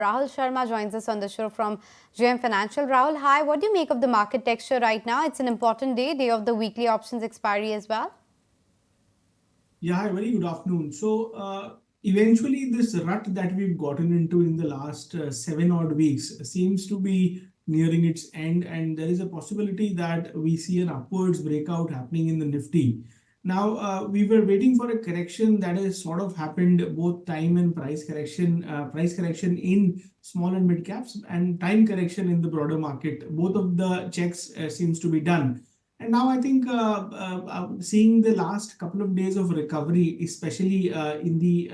Rahul Sharma joins us on the show from JM Financial. Rahul, hi. What do you make of the market texture right now? It's an important day of the weekly options expiry as well. Yeah, hi, very good afternoon. Eventually, this rut that we've gotten into in the last 7 odd weeks seems to be nearing its end, and there is a possibility that we see an upwards breakout happening in the Nifty. Now, we were waiting for a correction that has sort of happened, both time and price correction in small and mid caps, and time correction in the broader market. Both of the checks seems to be done. And now I think seeing the last couple of days of recovery, especially in the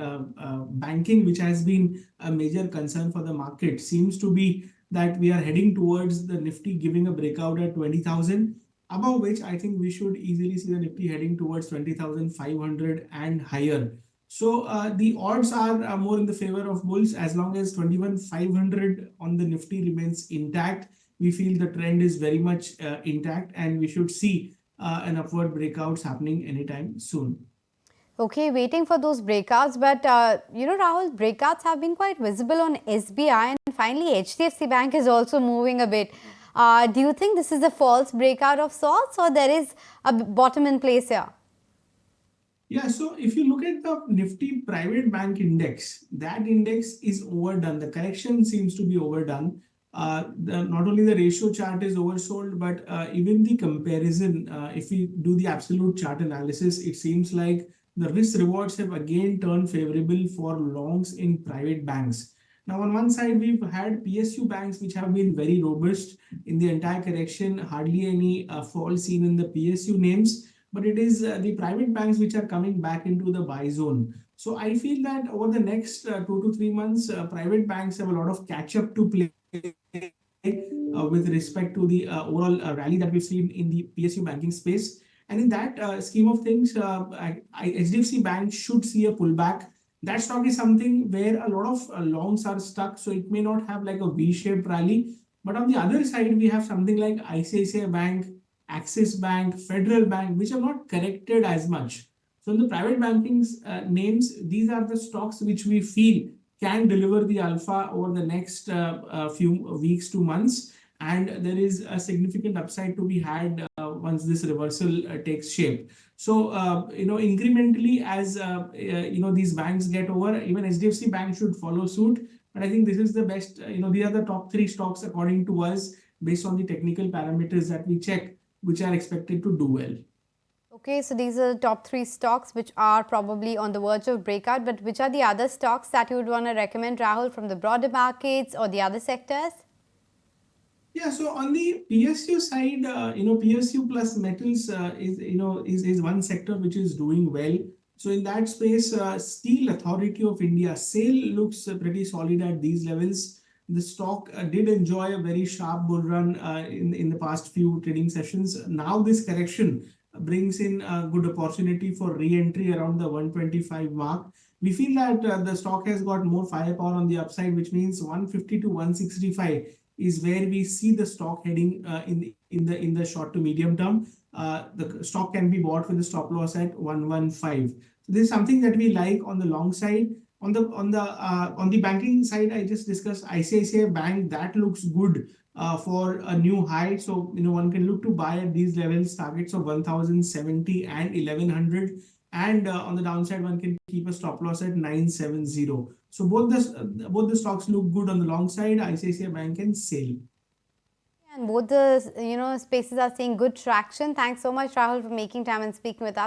banking, which has been a major concern for the market, seems to be that we are heading towards the Nifty giving a breakout at 20,000, above which I think we should easily see the Nifty heading towards 20,500 and higher. The odds are more in the favor of bulls as long as 21,500 on the Nifty remains intact. We feel the trend is very much intact, and we should see an upward breakouts happening anytime soon. Okay, waiting for those breakouts. But, Rahul, breakouts have been quite visible on SBI, and finally HDFC Bank is also moving a bit. Do you think this is a false breakout of sorts, or there is a bottom in place here? Yeah, so if you look at the Nifty Private Bank Index, that index is overdone. The correction seems to be overdone. Not only the ratio chart is oversold, but even the comparison, if we do the absolute chart analysis, it seems like the risk rewards have again turned favorable for longs in private banks. Now, on one side, we've had PSU banks which have been very robust in the entire correction, hardly any fall seen in the PSU names, but it is the private banks which are coming back into the buy zone. So I feel that over the next 2 to 3 months, private banks have a lot of catch up to play with respect to the overall rally that we've seen in the PSU banking space. And in that scheme of things, HDFC Bank should see a pullback. That stock is something where a lot of longs are stuck, so it may not have like a V-shaped rally. But on the other side, we have something like ICICI Bank, Axis Bank, Federal Bank, which have not corrected as much. So in the private banking names, these are the stocks which we feel can deliver the alpha over the next few weeks to months, and there is a significant upside to be had once this reversal takes shape. Incrementally as these banks get over, even HDFC Bank should follow suit. But I think this is the best. These are the top three stocks according to us based on the technical parameters that we check, which are expected to do well. Okay, so these are the top 3 stocks which are probably on the verge of breakout. But which are the other stocks that you would want to recommend, Rahul, from the broader markets or the other sectors? Yeah, so on the PSU side, PSU plus metals is one sector which is doing well. So in that space, Steel Authority of India, SAIL looks pretty solid at these levels. The stock did enjoy a very sharp bull run in the past few trading sessions. Now this correction brings in a good opportunity for re-entry around the 125 mark. We feel that the stock has got more firepower on the upside, which means 150 to 165 is where we see the stock heading in the short to medium term. The stock can be bought with a stop loss at 115. So this is something that we like on the long side. On the banking side, I just discussed ICICI Bank. That looks good for a new high. So one can look to buy at these levels, targets of 1,070 and 1,100. And on the downside, one can keep a stop loss at 970. So both the stocks look good on the long side, ICICI Bank and SAIL. And both the spaces are seeing good traction. Thanks so much, Rahul, for making time and speaking with us.